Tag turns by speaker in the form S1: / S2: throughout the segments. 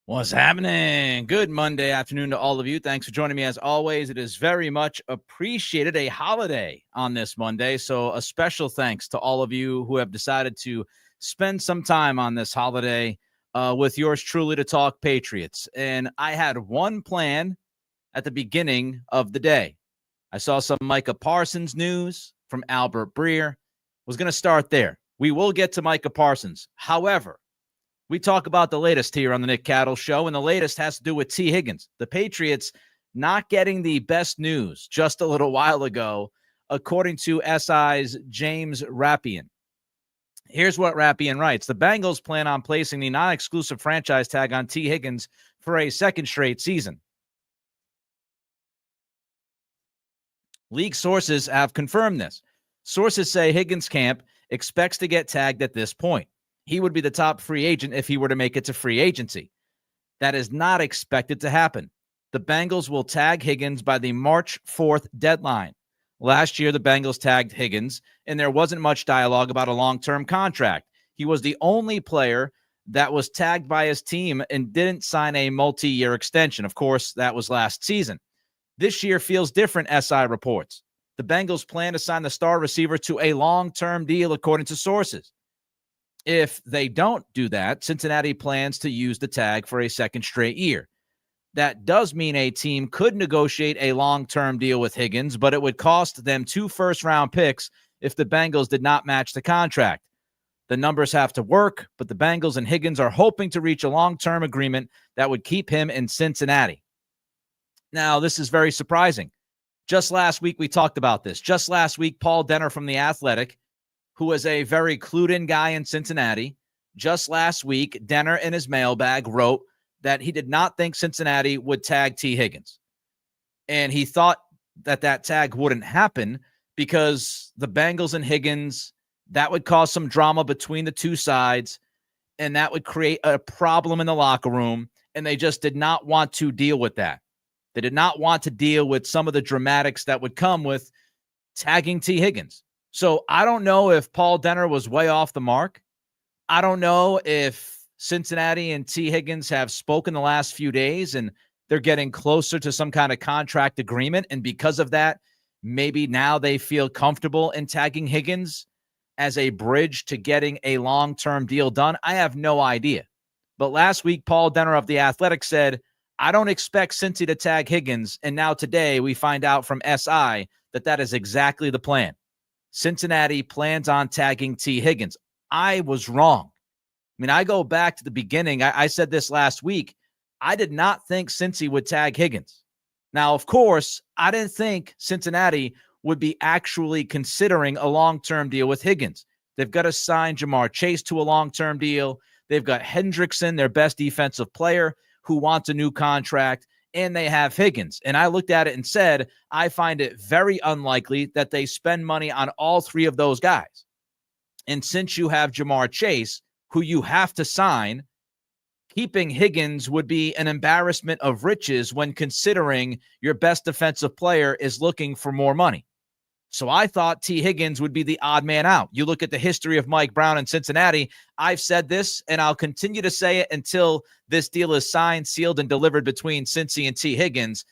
S1: What's happening? Good Monday afternoon to all of you. Thanks for joining me as always. It is very much appreciated. A holiday on this Monday. So a special thanks to all of you who have decided to spend some time on this holiday with yours truly to talk Patriots. And I had one plan at the beginning of the day. I saw some Micah Parsons news from Albert Breer. Was going to start there. We will get to Micah Parsons. However, we talk about the latest here on the Nick Cattle Show, and the latest has to do with T. Higgins. The Patriots not getting the best news just a little while ago, according to SI's James Rappian. Here's what Rappian writes. The Bengals plan on placing the non-exclusive franchise tag on T. Higgins for a second straight season. League sources have confirmed this. Sources say Higgins' camp expects to get tagged at this point. He would be the top free agent if he were to make it to free agency. That is not expected to happen. The Bengals will tag Higgins by the March 4th deadline. Last year, the Bengals tagged Higgins, and there wasn't much dialogue about a long-term contract. He was the only player that was tagged by his team and didn't sign a multi-year extension. Of course, that was last season. This year feels different, SI reports. The Bengals plan to sign the star receiver to a long-term deal, according to sources. If they don't do that, Cincinnati plans to use the tag for a second straight year. That does mean a team could negotiate a long-term deal with Higgins, but it would cost them 2 first-round picks if the Bengals did not match the contract. The numbers have to work, but the Bengals and Higgins are hoping to reach a long-term agreement that would keep him in Cincinnati. Now, this is very surprising. Just last week, we talked about this. Just last week, Paul Denner from The Athletic, who is a very clued-in guy in Cincinnati, just last week, Denner in his mailbag wrote that he did not think Cincinnati would tag T. Higgins. And he thought that that tag wouldn't happen because the Bengals and Higgins, that would cause some drama between the two sides, and that would create a problem in the locker room, and they just did not want to deal with that. They did not want to deal with some of the dramatics that would come with tagging T. Higgins. So I don't know if Paul Denner was way off the mark. I don't know if Cincinnati and T. Higgins have spoken the last few days and they're getting closer to some kind of contract agreement. And because of that, maybe now they feel comfortable in tagging Higgins as a bridge to getting a long-term deal done. I have no idea. But last week, Paul Denner of The Athletic said, I don't expect Cincy to tag Higgins. And now today we find out from SI that that is exactly the plan. Cincinnati plans on tagging T. Higgins. I was wrong. I mean, I go back to the beginning. I said this last week. I did not think Cincy would tag Higgins. Now, of course, I didn't think Cincinnati would be actually considering a long-term deal with Higgins. They've got to sign Jamar Chase to a long-term deal. They've got Hendrickson, their best defensive player, who wants a new contract. And they have Higgins. And I looked at it and said, I find it very unlikely that they spend money on all three of those guys. And since you have Jamar Chase, who you have to sign, keeping Higgins would be an embarrassment of riches when considering your best defensive player is looking for more money. So I thought T. Higgins would be the odd man out. You look at the history of Mike Brown in Cincinnati. I've said this, and I'll continue to say it until this deal is signed, sealed, and delivered between Cincy and T. Higgins.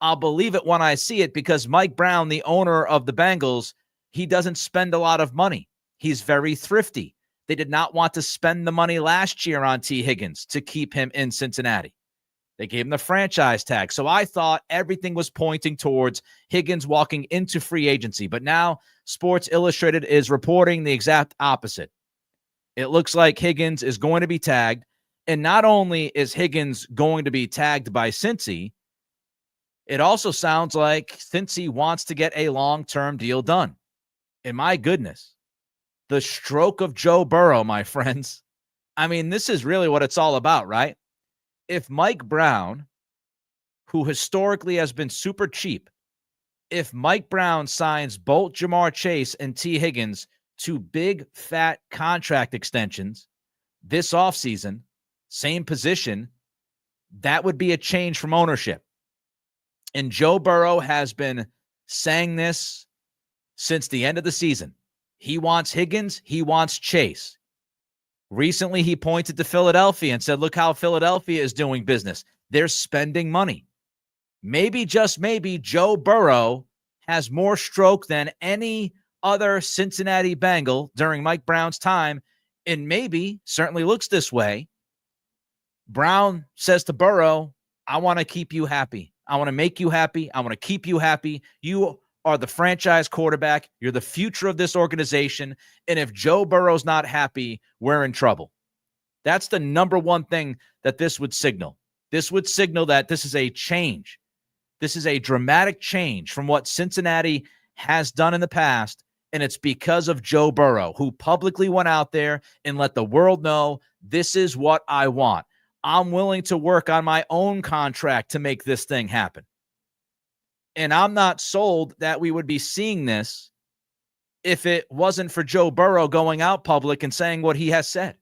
S1: I'll believe it when I see it because Mike Brown, the owner of the Bengals, he doesn't spend a lot of money. He's very thrifty. They did not want to spend the money last year on T. Higgins to keep him in Cincinnati. They gave him the franchise tag. So I thought everything was pointing towards Higgins walking into free agency. But now Sports Illustrated is reporting the exact opposite. It looks like Higgins is going to be tagged. And not only is Higgins going to be tagged by Cincy, it also sounds like Cincy wants to get a long-term deal done. And my goodness, the stroke of Joe Burrow, my friends. I mean, this is really what it's all about, right? If Mike Brown, who historically has been super cheap, if Mike Brown signs both Jamar Chase and T. Higgins to big, fat contract extensions this offseason, same position, that would be a change from ownership. And Joe Burrow has been saying this since the end of the season. He wants Higgins. He wants Chase. Recently, he pointed to Philadelphia and said, look how Philadelphia is doing business. They're spending money. Maybe, just maybe, Joe Burrow has more stroke than any other Cincinnati Bengal during Mike Brown's time, and maybe, certainly looks this way. Brown says to Burrow, I want to keep you happy. I want to make you happy. I want to keep you happy. You are the franchise quarterback. You're the future of this organization. And if Joe Burrow's not happy, we're in trouble. That's the number one thing that this would signal. This would signal that this is a change. This is a dramatic change from what Cincinnati has done in the past, and it's because of Joe Burrow, who publicly went out there and let the world know, this is what I want. I'm willing to work on my own contract to make this thing happen. And I'm not sold that we would be seeing this if it wasn't for Joe Burrow going out public and saying what he has said.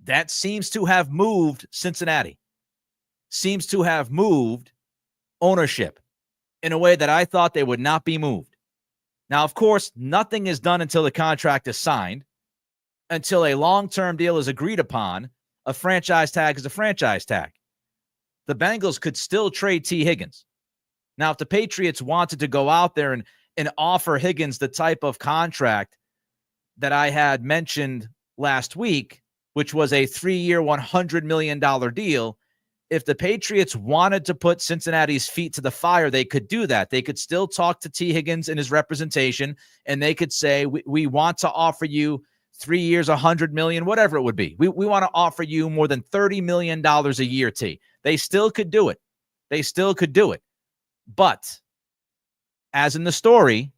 S1: That seems to have moved Cincinnati, seems to have moved ownership in a way that I thought they would not be moved. Now, of course, nothing is done until the contract is signed, until a long-term deal is agreed upon. A franchise tag is a franchise tag. The Bengals could still trade T. Higgins. Now, if the Patriots wanted to go out there and offer Higgins the type of contract that I had mentioned last week, which was a 3-year, $100 million deal, if the Patriots wanted to put Cincinnati's feet to the fire, they could do that. They could still talk to T. Higgins and his representation, and they could say, we want to offer you 3 years, $100 million, whatever it would be. We want to offer you more than $30 million a year, T. They still could do it. They still could do it. But as in the story,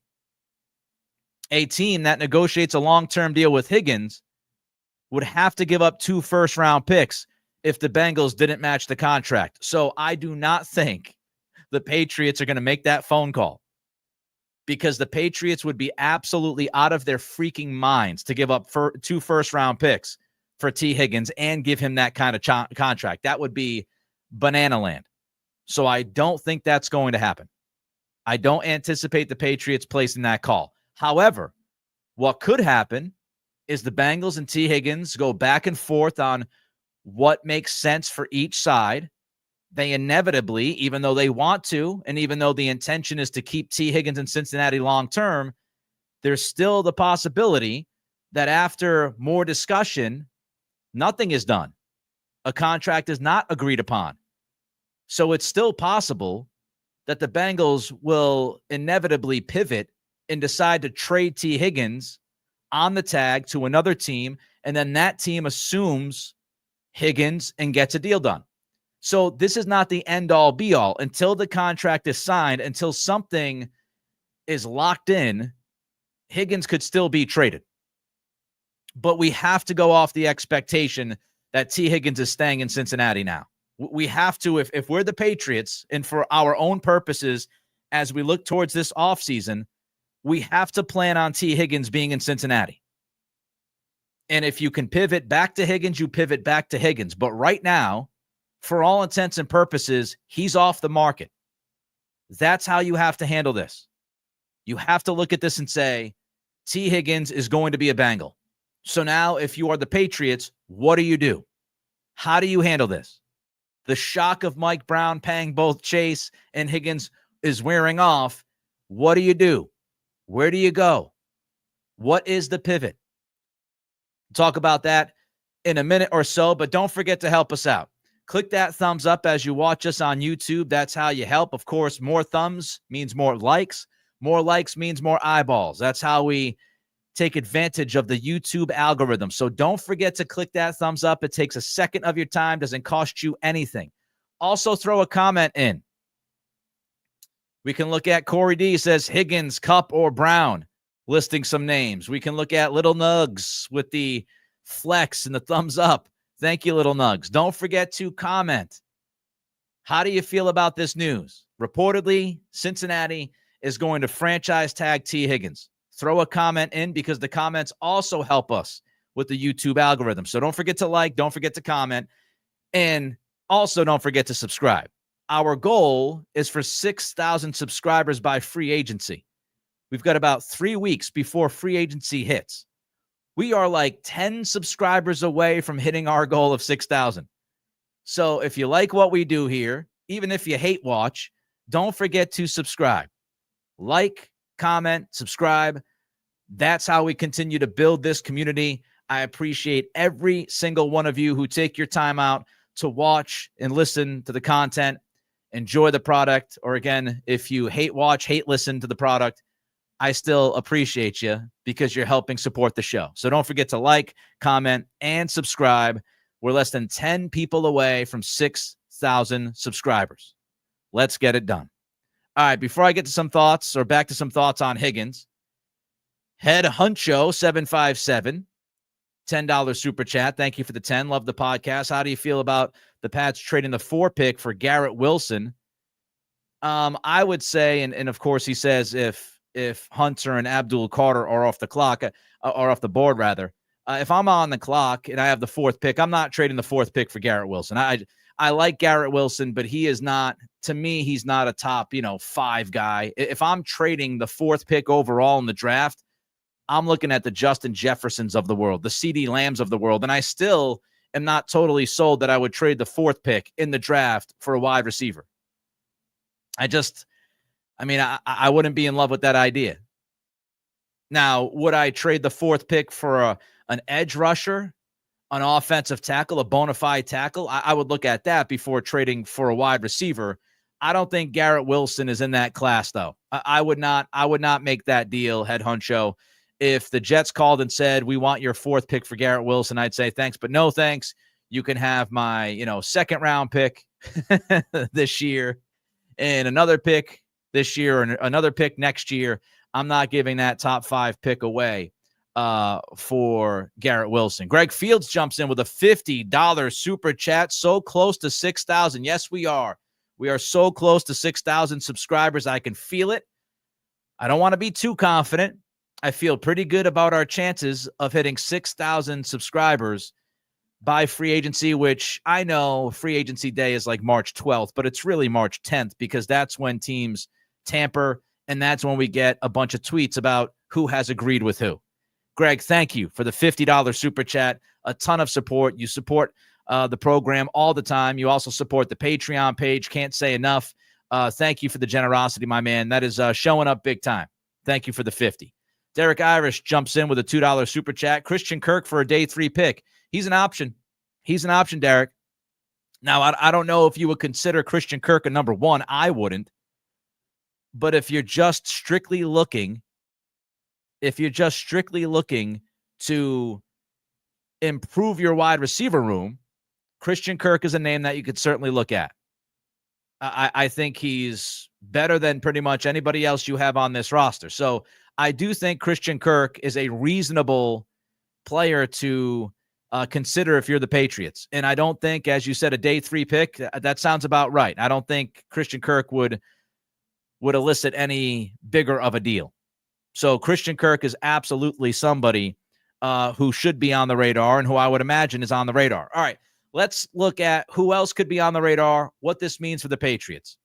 S1: a team that negotiates a long-term deal with Higgins would have to give up 2 first-round picks if the Bengals didn't match the contract. So I do not think the Patriots are going to make that phone call, because the Patriots would be absolutely out of their freaking minds to give up 2 first-round picks for T. Higgins and give him that kind of contract. That would be banana land. So I don't think that's going to happen. I don't anticipate the Patriots placing that call. However, what could happen is the Bengals and T. Higgins go back and forth on what makes sense for each side. They inevitably, even though they want to, and even though the intention is to keep T. Higgins in Cincinnati long-term, there's still the possibility that after more discussion, nothing is done. A contract is not agreed upon. So it's still possible that the Bengals will inevitably pivot and decide to trade T. Higgins on the tag to another team, and then that team assumes Higgins and gets a deal done. So this is not the end-all, be-all. Until the contract is signed, until something is locked in, Higgins could still be traded. But we have to go off the expectation that T. Higgins is staying in Cincinnati now. We have to, if we're the Patriots, and for our own purposes, as we look towards this offseason, we have to plan on T. Higgins being in Cincinnati. And if you can pivot back to Higgins, you pivot back to Higgins. But right now, for all intents and purposes, he's off the market. That's how you have to handle this. You have to look at this and say, T. Higgins is going to be a Bengal. So now, if you are the Patriots, what do you do? How do you handle this? The shock of Mike Brown paying both Chase and Higgins is wearing off. What do you do? Where do you go? What is the pivot? Talk about that in a minute or so, but don't forget to help us out. Click that thumbs up as you watch us on YouTube. That's how you help. Of course, more thumbs means more likes. More likes means more eyeballs. That's how we take advantage of the YouTube algorithm. So don't forget to click that thumbs up. It takes a second of your time, doesn't cost you anything. Also, throw a comment in. We can look at Corey D says Higgins, Cup, or Brown, listing some names. We can look at Little Nugs with the flex and the thumbs up. Thank you, Little Nugs. Don't forget to comment. How do you feel about this news? Reportedly, Cincinnati is going to franchise tag T. Higgins. Throw a comment in, because the comments also help us with the YouTube algorithm. So don't forget to like, don't forget to comment, and also don't forget to subscribe. Our goal is for 6,000 subscribers by free agency. We've got about 3 weeks before free agency hits. We are like 10 subscribers away from hitting our goal of 6,000. So if you like what we do here, even if you hate watch, don't forget to subscribe. Like, comment, subscribe. That's how we continue to build this community. I appreciate every single one of you who take your time out to watch and listen to the content, enjoy the product. Or again, if you hate watch, hate listen to the product, I still appreciate you because you're helping support the show. So don't forget to like, comment, and subscribe. We're less than 10 people away from 6,000 subscribers. Let's get it done. All right, before I get to some thoughts or back to some thoughts on Higgins, Head Huncho 757, $10 super chat. Thank you for the 10. Love the podcast. How do you feel about the Pats trading the 4 pick for Garrett Wilson? I would say, and of course he says if Hunter and Abdul Carter are off the clock, or off the board rather, if I'm on the clock and I have the 4th pick, I'm not trading the 4th pick for Garrett Wilson. I like Garrett Wilson, but he is not, to me, he's not a top, 5 guy. If I'm trading the 4th pick overall in the draft, I'm looking at the Justin Jeffersons of the world, the CeeDee Lambs of the world, and I still am not totally sold that I would trade the 4th pick in the draft for a wide receiver. I wouldn't be in love with that idea. Now, would I trade the 4th pick for an edge rusher, an offensive tackle, a bona fide tackle? I would look at that before trading for a wide receiver. I don't think Garrett Wilson is in that class, though. I would not make that deal, Head Huncho. If the Jets called and said, we want your 4th pick for Garrett Wilson, I'd say thanks, but no thanks. You can have my, 2nd round pick this year and another pick this year and another pick next year. I'm not giving that top 5 pick away for Garrett Wilson. Greg Fields jumps in with a $50 super chat. So close to 6,000. Yes, we are. We are so close to 6,000 subscribers. I can feel it. I don't want to be too confident. I feel pretty good about our chances of hitting 6,000 subscribers by free agency, which I know free agency day is like March 12th, but it's really March 10th because that's when teams tamper, and that's when we get a bunch of tweets about who has agreed with who. Greg, thank you for the $50 super chat. A ton of support. You support the program all the time. You also support the Patreon page. Can't say enough. Thank you for the generosity, my man. That is showing up big time. Thank you for the 50. Derek Irish jumps in with a $2 super chat. Christian Kirk for a day 3 pick. He's an option. He's an option, Derek. Now, I don't know if you would consider Christian Kirk a number 1. I wouldn't. But if you're just strictly looking to improve your wide receiver room, Christian Kirk is a name that you could certainly look at. I think he's better than pretty much anybody else you have on this roster. So I do think Christian Kirk is a reasonable player to consider if you're the Patriots. And I don't think, as you said, a day 3 pick, that sounds about right. I don't think Christian Kirk would elicit any bigger of a deal. So Christian Kirk is absolutely somebody who should be on the radar and who I would imagine is on the radar. All right, let's look at who else could be on the radar, what this means for the Patriots.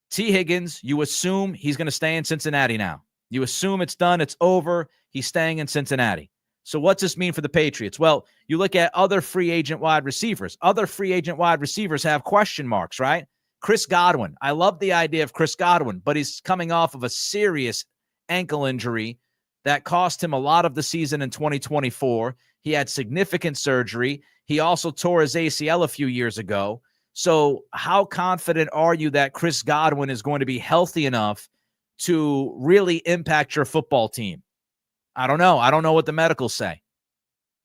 S1: T. Higgins, you assume he's going to stay in Cincinnati now. You assume it's done, it's over, he's staying in Cincinnati. So what's this mean for the Patriots? Well, you look at other free agent wide receivers. Other free agent wide receivers have question marks, right? Chris Godwin. I love the idea of Chris Godwin, but he's coming off of a serious ankle injury that cost him a lot of the season in 2024. He had significant surgery. He also tore his ACL a few years ago. So how confident are you that Chris Godwin is going to be healthy enough to really impact your football team? I don't know. I don't know what the medicals say.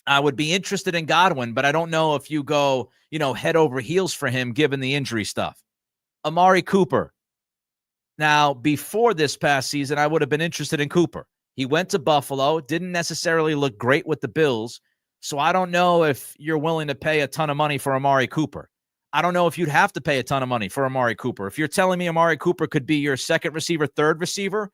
S1: I would be interested in Godwin, but I don't know if you go, head over heels for him given the injury stuff. Amari Cooper. Now, before this past season, I would have been interested in Cooper. He went to Buffalo, didn't necessarily look great with the Bills, so I don't know if you're willing to pay a ton of money for Amari Cooper. I don't know if you'd have to pay a ton of money for Amari Cooper. If you're telling me Amari Cooper could be your second receiver, third receiver,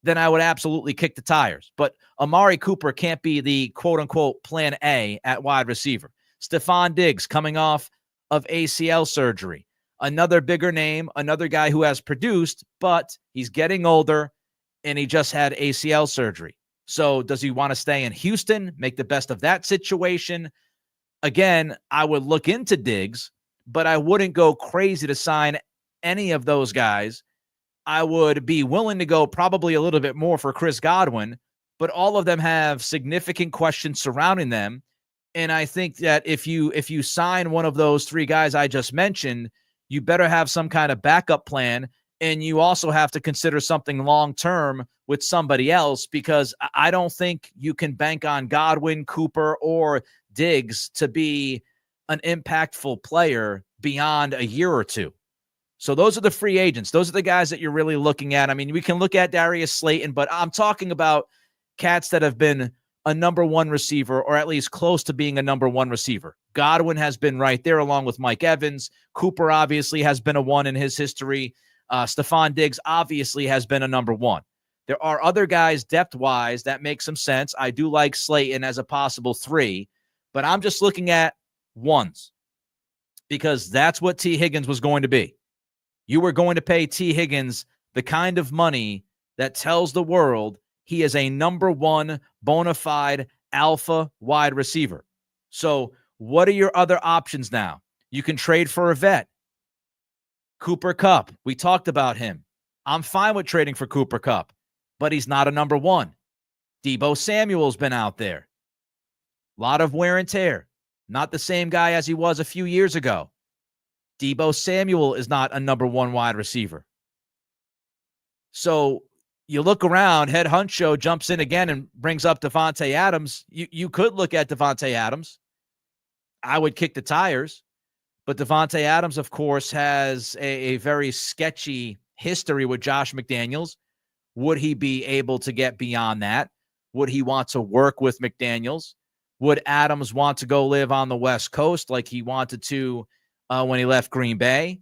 S1: then I would absolutely kick the tires. But Amari Cooper can't be the quote-unquote plan A at wide receiver. Stephon Diggs coming off of ACL surgery. Another bigger name, another guy who has produced, but he's getting older, and he just had ACL surgery. So does he want to stay in Houston, make the best of that situation? Again, I would look into Diggs, but I wouldn't go crazy to sign any of those guys. I would be willing to go probably a little bit more for Chris Godwin, but all of them have significant questions surrounding them. And I think that if you sign one of those three guys I just mentioned, you better have some kind of backup plan. And you also have to consider something long-term with somebody else, because I don't think you can bank on Godwin, Cooper, or Diggs to be an impactful player beyond a year or two. So those are the free agents. Those are the guys that you're really looking at. I mean, we can look at Darius Slayton, but I'm talking about cats that have been a number one receiver, or at least close to being a number one receiver. Godwin has been right there along with Mike Evans. Cooper obviously has been a one in his history. Stephon Diggs obviously has been a number one. There are other guys depth-wise that make some sense. I do like Slayton as a possible three, but I'm just looking at ones because that's what T. Higgins was going to be. You were going to pay T. Higgins the kind of money that tells the world he is a number one bona fide alpha wide receiver. So what are your other options now? You can trade for a vet. Cooper Kupp, we talked about him. I'm fine with trading for Cooper Kupp, but he's not a number one. Deebo Samuel's been out there. A lot of wear and tear. Not the same guy as he was a few years ago. Deebo Samuel is not a number one wide receiver. So you look around, Head Huncho jumps in again and brings up Devontae Adams. You could look at Devontae Adams. I would kick the tires. But Devontae Adams, of course, has a very sketchy history with Josh McDaniels. Would he be able to get beyond that? Would he want to work with McDaniels? Would Adams want to go live on the West Coast like he wanted to when he left Green Bay?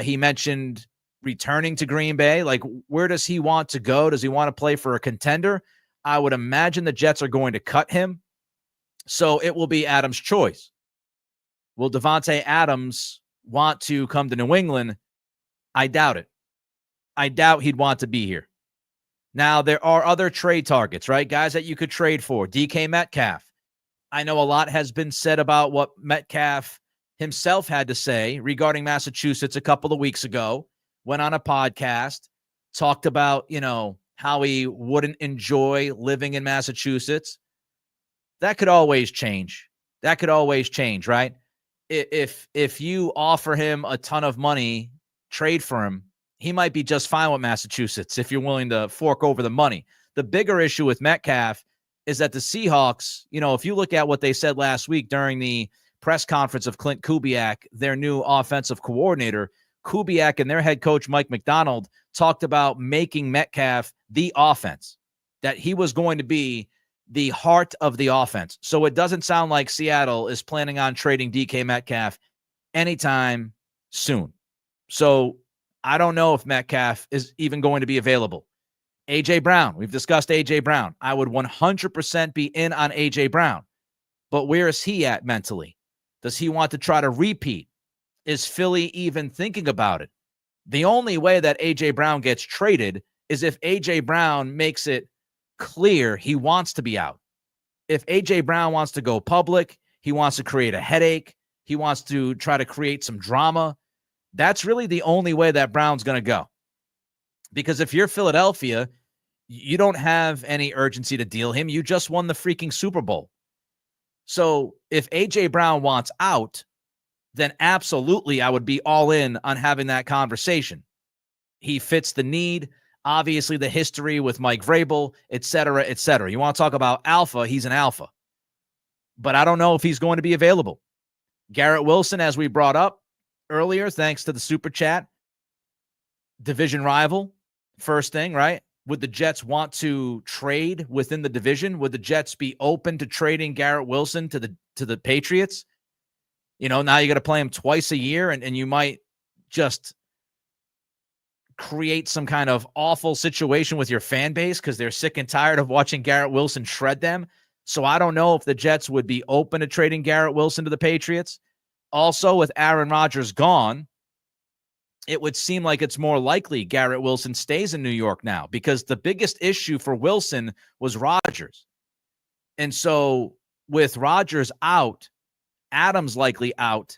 S1: He mentioned returning to Green Bay. Like, where does he want to go? Does he want to play for a contender? I would imagine the Jets are going to cut him. So it will be Adams' choice. Will Devontae Adams want to come to New England? I doubt it. I doubt he'd want to be here. Now, there are other trade targets, right? Guys that you could trade for. DK Metcalf. I know a lot has been said about what Metcalf himself had to say regarding Massachusetts a couple of weeks ago. Went on a podcast, talked about, how he wouldn't enjoy living in Massachusetts. That could always change. That could always change, right? If you offer him a ton of money, trade for him, he might be just fine with Massachusetts if you're willing to fork over the money. The bigger issue with Metcalf is that the Seahawks, if you look at what they said last week during the press conference of Clint Kubiak, their new offensive coordinator, Kubiak and their head coach, Mike McDonald, talked about making Metcalf the offense, that he was going to be the heart of the offense. So it doesn't sound like Seattle is planning on trading DK Metcalf anytime soon. So I don't know if Metcalf is even going to be available. A.J. Brown, we've discussed A.J. Brown. I would 100% be in on A.J. Brown. But where is he at mentally? Does he want to try to repeat? Is Philly even thinking about it? The only way that A.J. Brown gets traded is if A.J. Brown makes it clear he wants to be out. If A.J. Brown wants to go public, he wants to create a headache, he wants to try to create some drama, that's really the only way that Brown's going to go. Because if you're Philadelphia, you don't have any urgency to deal him. You just won the freaking Super Bowl. So if A.J. Brown wants out, then absolutely I would be all in on having that conversation. He fits the need. Obviously, the history with Mike Vrabel, et cetera, et cetera. You want to talk about alpha, he's an alpha. But I don't know if he's going to be available. Garrett Wilson, as we brought up earlier, thanks to the Super Chat, division rival, first thing, right? Would the Jets want to trade within the division? Would the Jets be open to trading Garrett Wilson to the Patriots? Now you got to play him twice a year, and you might just create some kind of awful situation with your fan base because they're sick and tired of watching Garrett Wilson shred them. So I don't know if the Jets would be open to trading Garrett Wilson to the Patriots. Also, with Aaron Rodgers gone, it would seem like it's more likely Garrett Wilson stays in New York now, because the biggest issue for Wilson was Rodgers. And so with Rodgers out, Adams likely out,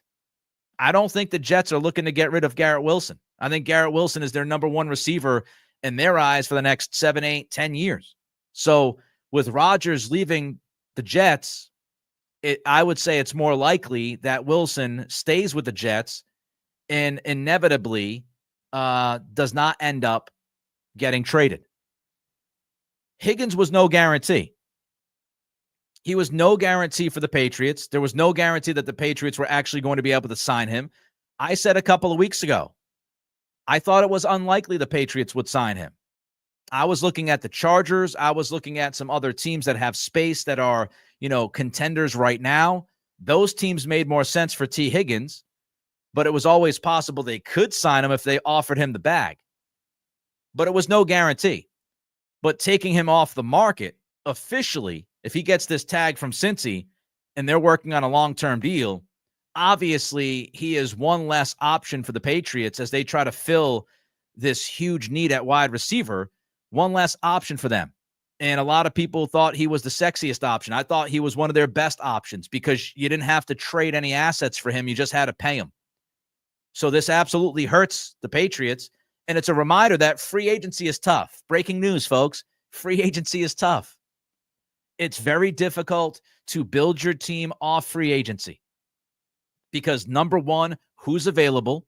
S1: I don't think the Jets are looking to get rid of Garrett Wilson. I think Garrett Wilson is their number one receiver in their eyes for the next 7, 8, 10 years. So with Rodgers leaving the Jets, I would say it's more likely that Wilson stays with the Jets and inevitably does not end up getting traded. Higgins was no guarantee. He was no guarantee for the Patriots. There was no guarantee that the Patriots were actually going to be able to sign him. I said a couple of weeks ago, I thought it was unlikely the Patriots would sign him. I was looking at the Chargers. I was looking at some other teams that have space that are, contenders right now. Those teams made more sense for T. Higgins, but it was always possible they could sign him if they offered him the bag. But it was no guarantee. But taking him off the market officially, if he gets this tag from Cincy and they're working on a long-term deal, obviously he is one less option for the Patriots as they try to fill this huge need at wide receiver, one less option for them. And a lot of people thought he was the sexiest option. I thought he was one of their best options because you didn't have to trade any assets for him. You just had to pay him. So this absolutely hurts the Patriots. And it's a reminder that free agency is tough. Breaking news, folks. Free agency is tough. It's very difficult to build your team off free agency because, number one, who's available?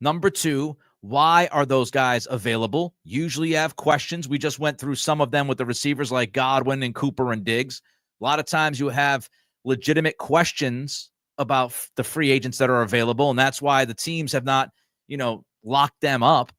S1: Number two, why are those guys available? Usually you have questions. We just went through some of them with the receivers like Godwin and Cooper and Diggs. A lot of times you have legitimate questions about the free agents that are available, and that's why the teams have not, locked them up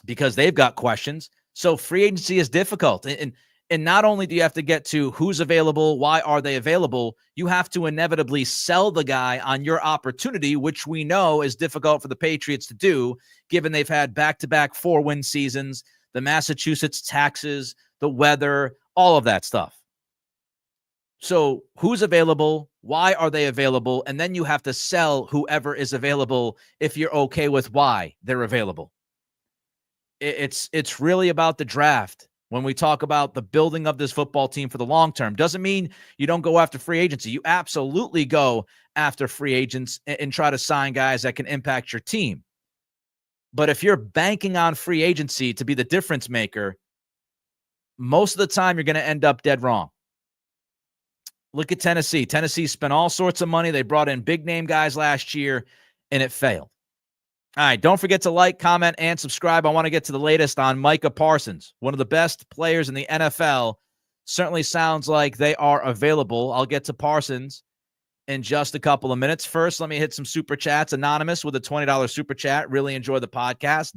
S1: because they've got questions. So free agency is difficult. And not only do you have to get to who's available, why are they available, you have to inevitably sell the guy on your opportunity, which we know is difficult for the Patriots to do, given they've had back-to-back 4-win seasons, the Massachusetts taxes, the weather, all of that stuff. So who's available? Why are they available? And then you have to sell whoever is available if you're okay with why they're available. It's really about the draft. When we talk about the building of this football team for the long term, doesn't mean you don't go after free agency. You absolutely go after free agents and try to sign guys that can impact your team. But if you're banking on free agency to be the difference maker, most of the time you're going to end up dead wrong. Look at Tennessee. Tennessee spent all sorts of money. They brought in big name guys last year, and it failed. All right, don't forget to like, comment, and subscribe. I want to get to the latest on Micah Parsons, one of the best players in the NFL. Certainly sounds like they are available. I'll get to Parsons in just a couple of minutes. First, let me hit some super chats. Anonymous with a $20 super chat. Really enjoy the podcast. ...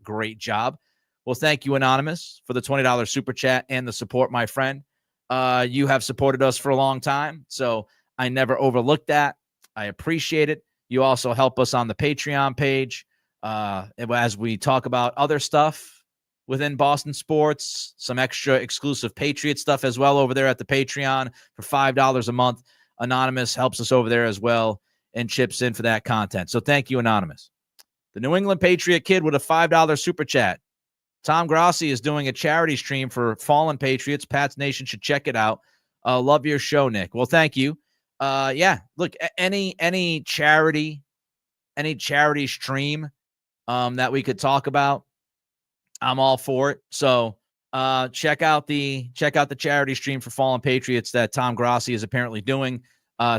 S1: Great job. Well, thank you, Anonymous, for the $20 super chat and the support, my friend. You have supported us for a long time, so I never overlook that. I appreciate it. You also help us on the Patreon page as we talk about other stuff within Boston sports, some extra exclusive Patriot stuff as well over there at the Patreon for $5 a month. Anonymous helps us over there as well and chips in for that content. So thank you, Anonymous. The New England Patriot Kid with a $5 super chat. Tom Grassi is doing a charity stream for fallen Patriots. Pats Nation should check it out. Love your show, Nick. Well, thank you. Look, any charity stream that we could talk about, I'm all for it. So check out the charity stream for fallen Patriots that Tom Grassi is apparently doing.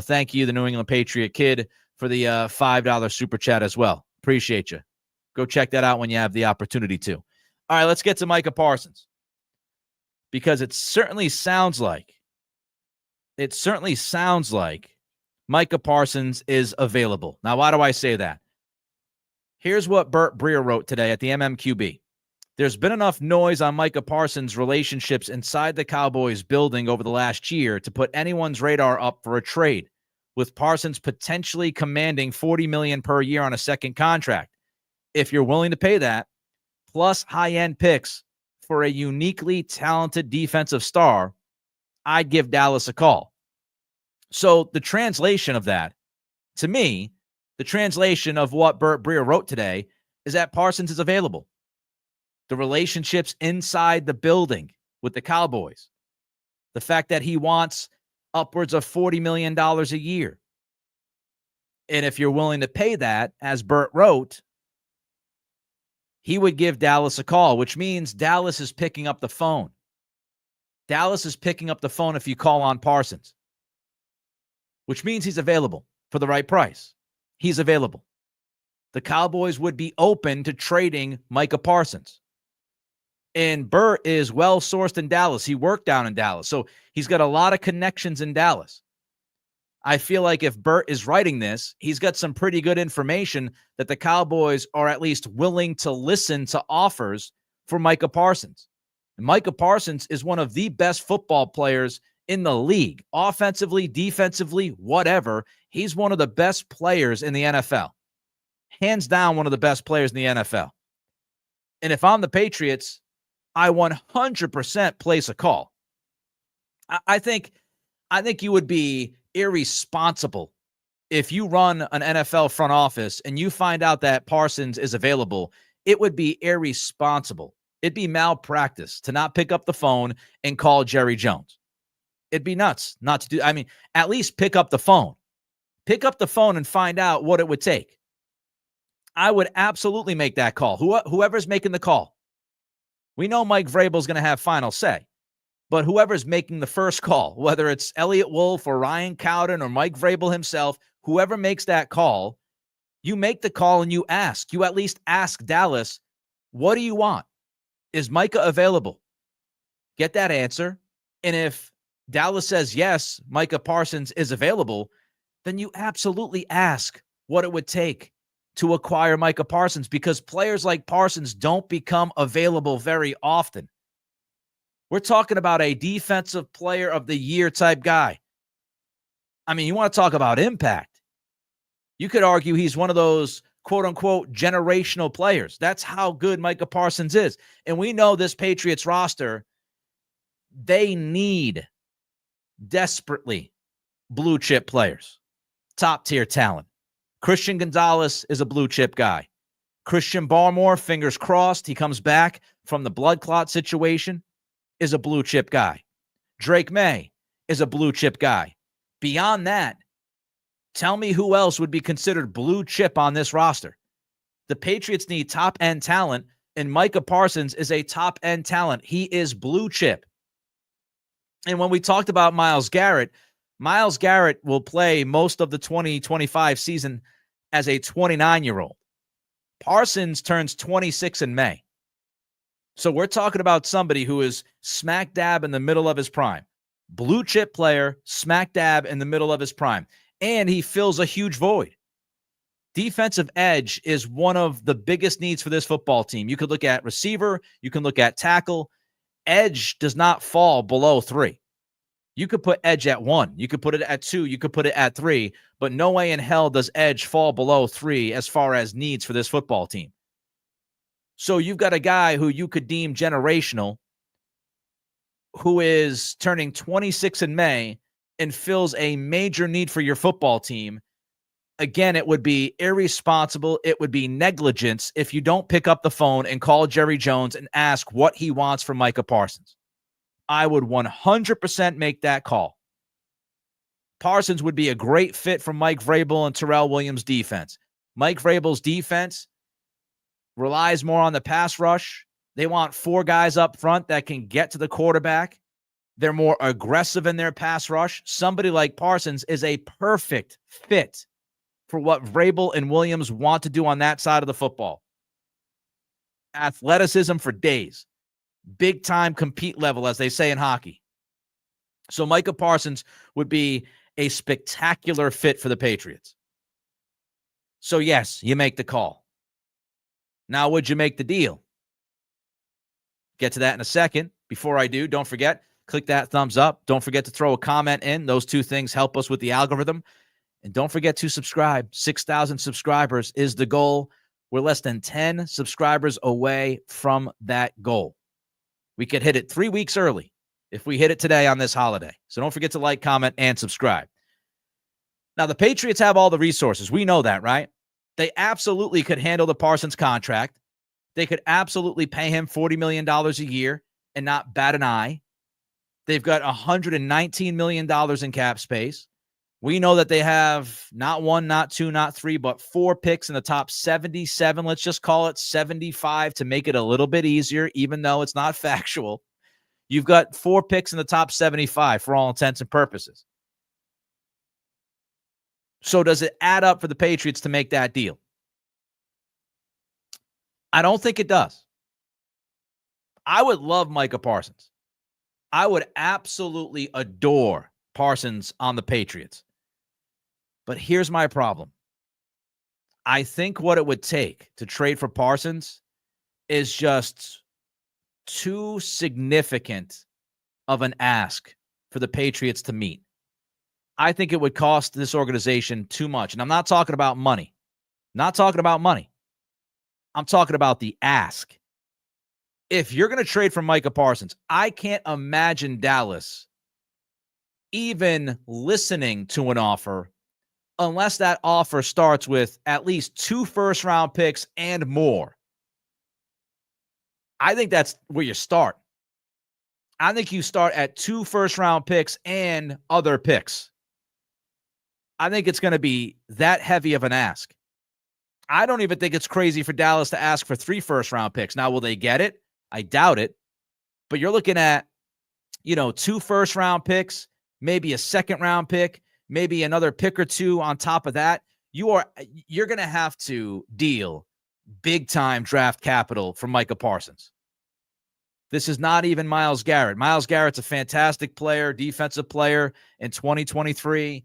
S1: Thank you, the New England Patriot Kid, for the $5 super chat as well. Appreciate you. Go check that out when you have the opportunity to. All right, let's get to Micah Parsons, because it certainly sounds like Micah Parsons is available. Now, why do I say that? Here's what Burt Breer wrote today at the MMQB. There's been enough noise on Micah Parsons' relationships inside the Cowboys building over the last year to put anyone's radar up for a trade, with Parsons potentially commanding $40 million per year on a second contract. If you're willing to pay that, plus high-end picks for a uniquely talented defensive star, I'd give Dallas a call. So the translation of that, to me, The translation of what Burt Breer wrote today is that Parsons is available. The relationships inside the building with the Cowboys, the fact that he wants upwards of $40 million a year. And if you're willing to pay that, as Burt wrote, he would give Dallas a call, which means Dallas is picking up the phone. Dallas is picking up the phone if you call on Parsons, which means he's available for the right price. He's available. The Cowboys would be open to trading Micah Parsons. And Burt is well-sourced in Dallas. He worked down in Dallas, so he's got a lot of connections in Dallas. I feel like if Burt is writing this, he's got some pretty good information that the Cowboys are at least willing to listen to offers for Micah Parsons. And Micah Parsons is one of the best football players in the league, offensively, defensively, whatever. He's one of the best players in the NFL. Hands down, one of the best players in the NFL. And if I'm the Patriots, I 100% place a call. I think you would be irresponsible if you run an NFL front office and you find out that Parsons is available. It would be irresponsible. It'd be malpractice to not pick up the phone and call Jerry Jones. It'd be nuts not to do. I mean, at least pick up the phone. Pick up the phone and find out what it would take. I would absolutely make that call. Whoever's making the call. We know Mike Vrabel's going to have final say. But whoever's making the first call, whether it's Elliott Wolf or Ryan Cowden or Mike Vrabel himself, whoever makes that call, you make the call and you ask. You at least ask Dallas, what do you want? Is Micah available? Get that answer. And if Dallas says yes, Micah Parsons is available, then you absolutely ask what it would take to acquire Micah Parsons, because players like Parsons don't become available very often. We're talking about a defensive player of the year type guy. I mean, you want to talk about impact. You could argue he's one of those quote unquote generational players. That's how good Micah Parsons is. And we know this Patriots roster, they need desperately blue chip players, top tier talent. Christian Gonzalez is a blue chip guy. Christian Barmore, fingers crossed, he comes back from the blood clot situation, is a blue chip guy. Drake May is a blue chip guy. Beyond that, tell me who else would be considered blue chip on this roster. The Patriots need top end talent, and Micah Parsons is a top end talent. He is blue chip. And when we talked about Myles Garrett will play most of the 2025 season as a 29-year-old. Parsons turns 26 in May. So we're talking about somebody who is smack dab in the middle of his prime. Blue chip player, smack dab in the middle of his prime. And he fills a huge void. Defensive edge is one of the biggest needs for this football team. You could look at receiver. You can look at tackle. Edge does not fall below 3. You could put edge at 1. You could put it at 2. You could put it at 3. But no way in hell does edge fall below 3 as far as needs for this football team. So you've got a guy who you could deem generational, who is turning 26 in May and fills a major need for your football team. Again, it would be irresponsible. It would be negligence if you don't pick up the phone and call Jerry Jones and ask what he wants from Micah Parsons. I would 100% make that call. Parsons would be a great fit for Mike Vrabel and Terrell Williams' defense. Mike Vrabel's defense relies more on the pass rush. They want 4 guys up front that can get to the quarterback. They're more aggressive in their pass rush. Somebody like Parsons is a perfect fit for what Vrabel and Williams want to do on that side of the football. Athleticism for days. Big time compete level, as they say in hockey. So Micah Parsons would be a spectacular fit for the Patriots. So yes, you make the call. Now, would you make the deal? Get to that in a second. Before I do, don't forget, click that thumbs up. Don't forget to throw a comment in. Those 2 things help us with the algorithm. And don't forget to subscribe. 6,000 subscribers is the goal. We're less than 10 subscribers away from that goal. We could hit it 3 weeks early if we hit it today on this holiday. So don't forget to like, comment, and subscribe. Now, the Patriots have all the resources. We know that, right? They absolutely could handle the Parsons contract. They could absolutely pay him $40 million a year and not bat an eye. They've got $119 million in cap space. We know that they have not one, not two, not three, but 4 picks in the top 77. Let's just call it 75 to make it a little bit easier, even though it's not factual. You've got 4 picks in the top 75 for all intents and purposes. So does it add up for the Patriots to make that deal? I don't think it does. I would love Micah Parsons. I would absolutely adore Parsons on the Patriots. But here's my problem. I think what it would take to trade for Parsons is just too significant of an ask for the Patriots to meet. I think it would cost this organization too much. And I'm not talking about money. I'm talking about the ask. If you're going to trade for Micah Parsons, I can't imagine Dallas even listening to an offer unless that offer starts with at least 2 first-round picks and more. I think that's where you start. I think you start at 2 first-round picks and other picks. I think it's going to be that heavy of an ask. I don't even think it's crazy for Dallas to ask for 3 first-round picks. Now, will they get it? I doubt it. But you're looking at, 2 first-round picks, maybe a second-round pick, maybe another pick or 2 on top of that. You're going to have to deal big-time draft capital for Micah Parsons. This is not even Myles Garrett. Myles Garrett's a fantastic player, defensive player in 2023,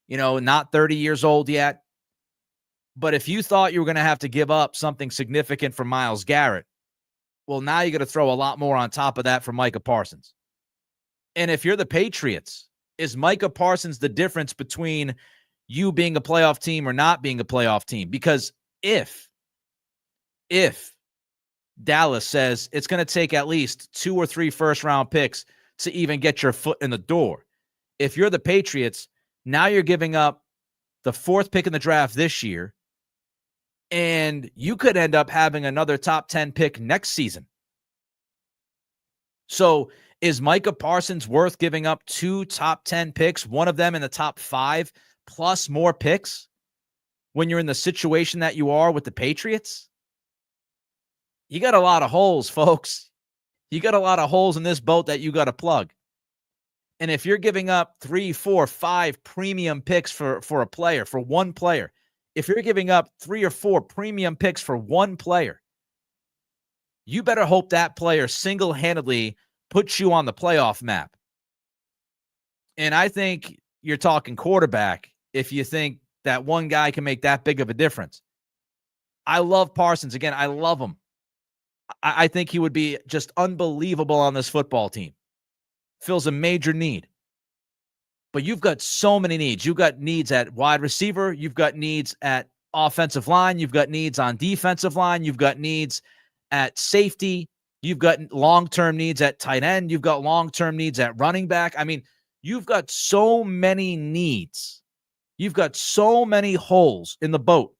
S1: not 30 years old yet. But if you thought you were going to have to give up something significant for Myles Garrett, well, now you're going to throw a lot more on top of that for Micah Parsons. And if you're the Patriots, is Micah Parsons the difference between you being a playoff team or not being a playoff team? Because if Dallas says it's going to take at least 2 or 3 first-round picks to even get your foot in the door, if you're the Patriots, now you're giving up the 4th pick in the draft this year, and you could end up having another top 10 pick next season. So is Micah Parsons worth giving up 2 top 10 picks, one of them in the top 5, plus more picks when you're in the situation that you are with the Patriots? You got a lot of holes, folks. You got a lot of holes in this boat that you got to plug. And if you're giving up 3, 4, 5 premium picks for a player, for one player, if you're giving up 3 or 4 premium picks for one player, you better hope that player single-handedly puts you on the playoff map. And I think you're talking quarterback if you think that one guy can make that big of a difference. I love Parsons. Again, I love him. I think he would be just unbelievable on this football team. Fills a major need. But you've got so many needs. You've got needs at wide receiver. You've got needs at offensive line. You've got needs on defensive line. You've got needs at safety. You've got long-term needs at tight end. You've got long-term needs at running back. I mean, you've got so many needs. You've got so many holes in the boat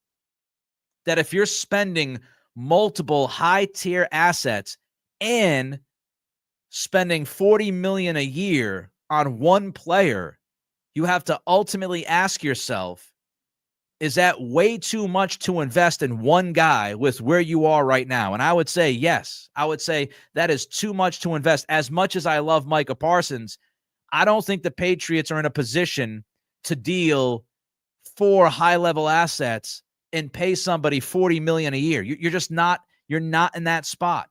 S1: that if you're spending multiple high-tier assets and spending $40 million a year on one player, you have to ultimately ask yourself, is that way too much to invest in one guy with where you are right now? And I would say yes. I would say that is too much to invest. As much as I love Micah Parsons, I don't think the Patriots are in a position to deal 4 high-level assets and pay somebody $40 million a year. You're just not, you're not in that spot.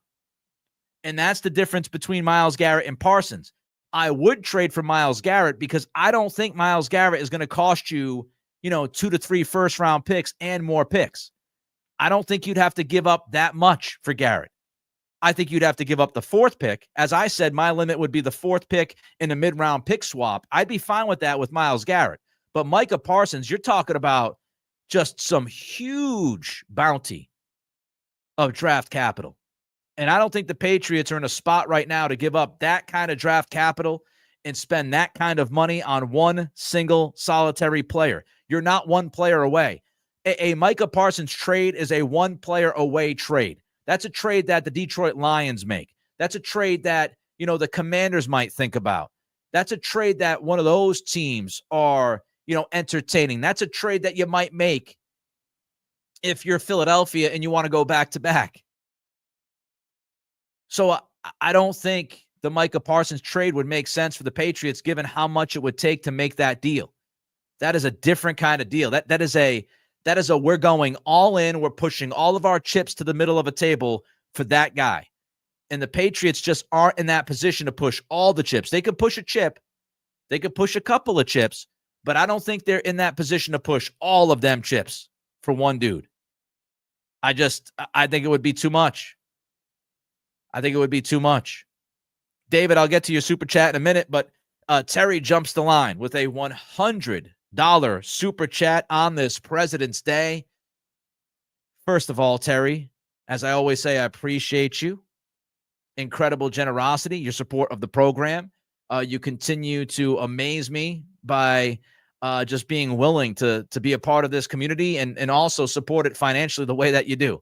S1: And that's the difference between Myles Garrett and Parsons. I would trade for Myles Garrett because I don't think Myles Garrett is going to cost you, 2 to 3 first-round picks and more picks. I don't think you'd have to give up that much for Garrett. I think you'd have to give up the 4th pick. As I said, my limit would be the 4th pick in a mid-round pick swap. I'd be fine with that with Myles Garrett. But Micah Parsons, you're talking about just some huge bounty of draft capital. And I don't think the Patriots are in a spot right now to give up that kind of draft capital and spend that kind of money on one single solitary player. You're not one player away. A Micah Parsons trade is a one-player away trade. That's a trade that the Detroit Lions make. That's a trade that, the Commanders might think about. That's a trade that one of those teams are, entertaining. That's a trade that you might make if you're Philadelphia and you want to go back-to-back. So I don't think the Micah Parsons trade would make sense for the Patriots given how much it would take to make that deal. That is a different kind of deal. That is a we're going all in. We're pushing all of our chips to the middle of a table for that guy. And the Patriots just aren't in that position to push all the chips. They could push a chip. They could push a couple of chips, but I don't think they're in that position to push all of them chips for one dude. I think it would be too much. David, I'll get to your super chat in a minute, but Terry jumps the line with a $100 super chat on this President's Day. First of all, Terry, as I always say, I appreciate you. Incredible generosity, your support of the program. You continue to amaze me by just being willing to be a part of this community and also support it financially the way that you do.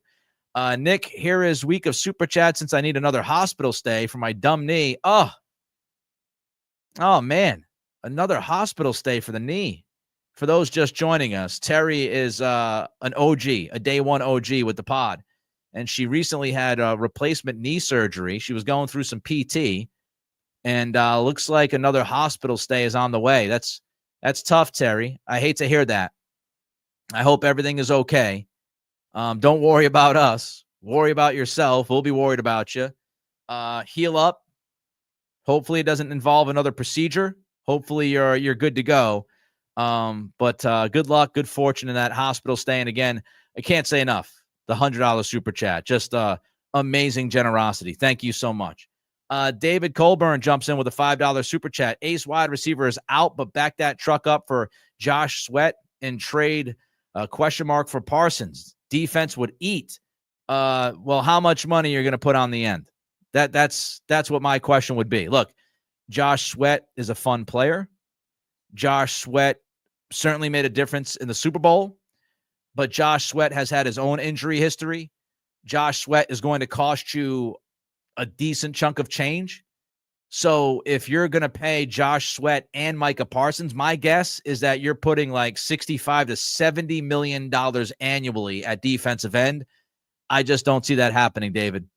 S1: Nick, here is week of super chat since I need another hospital stay for my dumb knee. Oh man, another hospital stay for the knee. For those just joining us, Terry is an OG, a day one OG with the pod. And she recently had a replacement knee surgery. She was going through some PT, and looks like another hospital stay is on the way. That's tough, Terry. I hate to hear that. I hope everything is okay. Don't worry about us. Worry about yourself. We'll be worried about you. Heal up. Hopefully it doesn't involve another procedure. Hopefully you're good to go. But good luck, good fortune in that hospital stay. And again, I can't say enough. The $100 super chat, just amazing generosity. Thank you so much. David Colburn jumps in with a $5 super chat. Ace wide receiver is out, but back that truck up for Josh Sweat and trade question mark for Parsons. Defense would eat. Well, how much money you're going to put on the end? That's what my question would be. Look, Josh Sweat is a fun player. Josh Sweat certainly made a difference in the Super Bowl, but Josh Sweat has had his own injury history. Josh Sweat is going to cost you a decent chunk of change. So if you're going to pay Josh Sweat and Micah Parsons, my guess is that you're putting like $65 to $70 million annually at defensive end. I just don't see that happening, David.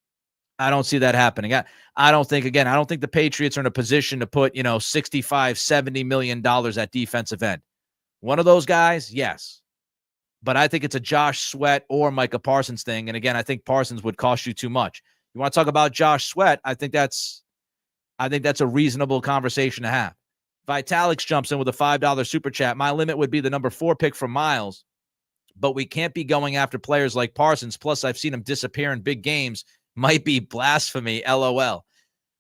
S1: I don't see that happening. I don't think the Patriots are in a position to put, $65, $70 million at defensive end. One of those guys, yes. But I think it's a Josh Sweat or Micah Parsons thing. And again, I think Parsons would cost you too much. You want to talk about Josh Sweat? I think that's a reasonable conversation to have. Vitalix jumps in with a $5 super chat. My limit would be the number 4 pick from Miles, but we can't be going after players like Parsons. Plus, I've seen him disappear in big games. Might be blasphemy, LOL.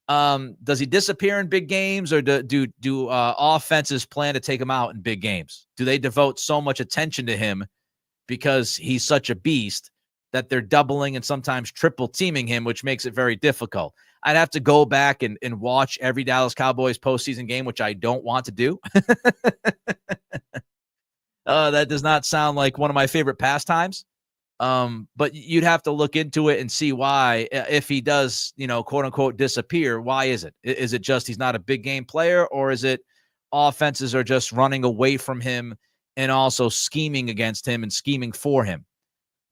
S1: Does he disappear in big games, or do offenses plan to take him out in big games? Do they devote so much attention to him because he's such a beast that they're doubling and sometimes triple teaming him, which makes it very difficult? I'd have to go back and watch every Dallas Cowboys postseason game, which I don't want to do. That does not sound like one of my favorite pastimes. But you'd have to look into it and see why, if he does, quote unquote, disappear. Why is it? Is it just he's not a big game player, or is it offenses are just running away from him and also scheming against him and scheming for him?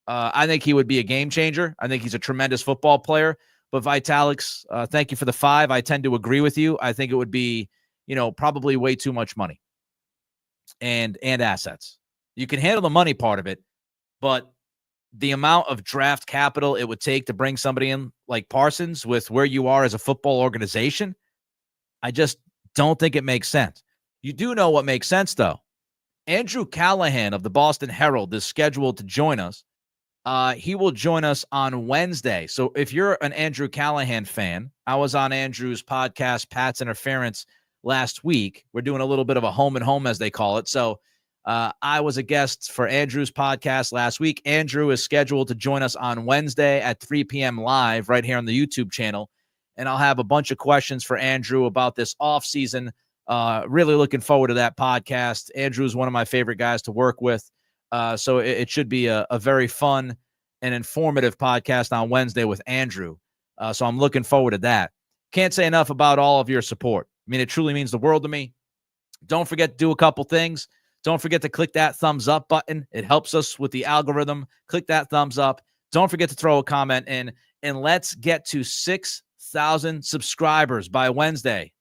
S1: I think he would be a game changer. I think he's a tremendous football player. But Vitalix, thank you for the 5. I tend to agree with you. I think it would be, probably way too much money and assets. You can handle the money part of it, but the amount of draft capital it would take to bring somebody in like Parsons with where you are as a football organization, I just don't think it makes sense. You do know what makes sense, though. Andrew Callahan of the Boston Herald is scheduled to join us. He will join us on Wednesday. So if you're an Andrew Callahan fan, I was on Andrew's podcast, Pat's Interference, last week. We're doing a little bit of a home and home, as they call it. So I was a guest for Andrew's podcast last week. Andrew is scheduled to join us on Wednesday at 3 p.m. live right here on the YouTube channel. And I'll have a bunch of questions for Andrew about this offseason, Really looking forward to that podcast. Andrew is one of my favorite guys to work with. So it should be a very fun and informative podcast on Wednesday with Andrew. So I'm looking forward to that. Can't say enough about all of your support. I mean, it truly means the world to me. Don't forget to do a couple things. Don't forget to click that thumbs up button. It helps us with the algorithm. Click that thumbs up. Don't forget to throw a comment in. And let's get to 6,000 subscribers by Wednesday.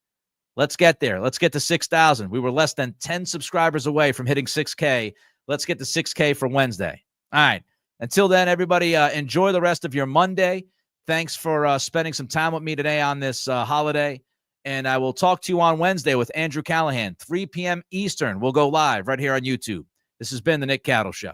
S1: Let's get there. Let's get to 6,000. We were less than 10 subscribers away from hitting 6K. Let's get to 6K for Wednesday. All right. Until then, everybody, enjoy the rest of your Monday. Thanks for spending some time with me today on this holiday. And I will talk to you on Wednesday with Andrew Callahan, 3 p.m. Eastern. We'll go live right here on YouTube. This has been The Nick Cattle Show.